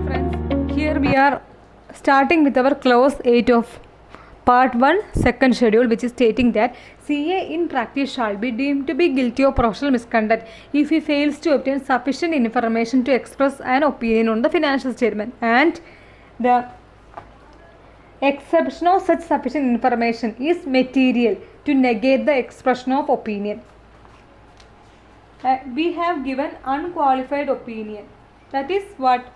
Friends, here we are starting with our clause 8 of part 1 second schedule, which is stating that CA in practice shall be deemed to be guilty of professional misconduct if he fails to obtain sufficient information to express an opinion on the financial statement, and the exception of such sufficient information is material to negate the expression of opinion. We have given unqualified opinion, that is what,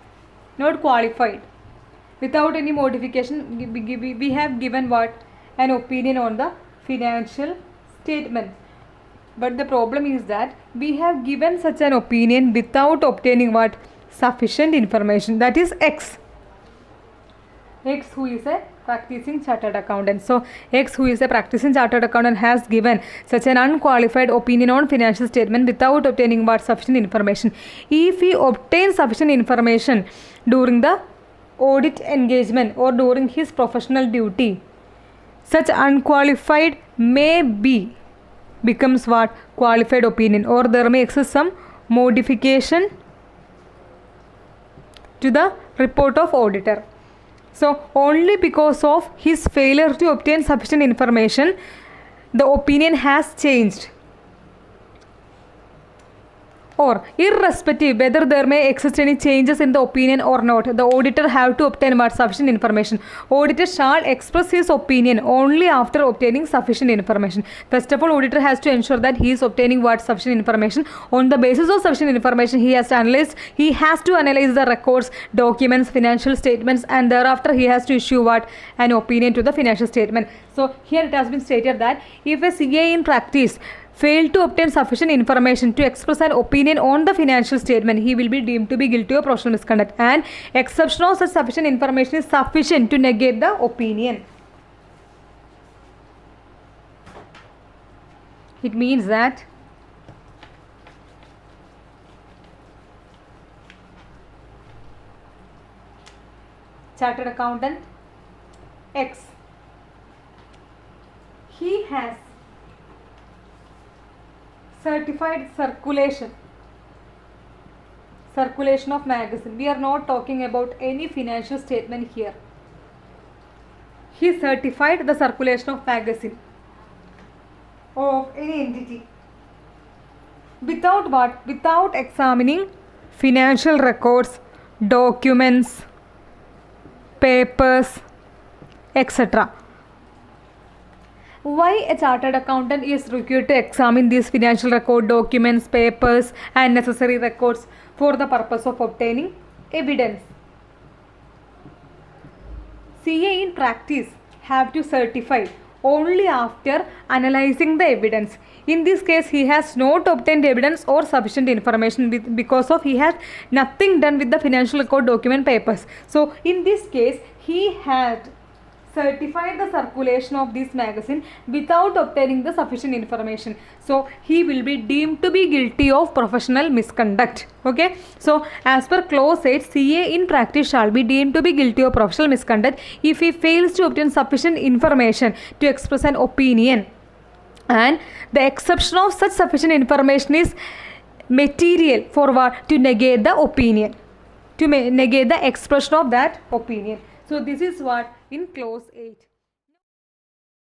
not qualified. Without any modification, we have given what, an opinion on the financial statement. But the problem is that we have given such an opinion without obtaining what, sufficient information, that is X who is a practicing chartered accountant. So X who is a practicing chartered accountant has given such an unqualified opinion on financial statement without obtaining what, sufficient information. If he obtains sufficient information during the audit engagement or during his professional duty, such unqualified may becomes what, qualified opinion, or there may exist some modification to the report of auditor. So only because of his failure to obtain sufficient information, the opinion has changed. Or irrespective whether there may exist any changes in the opinion or not, the auditor have to obtain what, sufficient information. Auditor shall express his opinion only after obtaining sufficient information. First of all, auditor has to ensure that he is obtaining what, sufficient information. On the basis of sufficient information, he has to analyze the records, documents, financial statements, and thereafter he has to issue what, an opinion to the financial statement. So here it has been stated that if a CA in practice failed to obtain sufficient information to express an opinion on the financial statement, he will be deemed to be guilty of professional misconduct, and exception of such sufficient information is sufficient to negate the opinion. It means that chartered accountant X, he has certified circulation of magazine. We are not talking about any financial statement here. He certified the circulation of magazine of any entity without what, without examining financial records, documents, papers, etc. Why a chartered accountant is required to examine these financial record, documents, papers and necessary records? For the purpose of obtaining evidence. CA in practice have to certify only after analyzing the evidence. In this case, he has not obtained evidence or sufficient information because of he has nothing done with the financial record, document, papers. So in this case, he had certified the circulation of this magazine without obtaining the sufficient information. So he will be deemed to be guilty of professional misconduct. Okay. So as per clause 8, CA in practice shall be deemed to be guilty of professional misconduct if he fails to obtain sufficient information to express an opinion, and the exception of such sufficient information is material for what, to negate the opinion, to negate the expression of that opinion. So this is what in clause 8.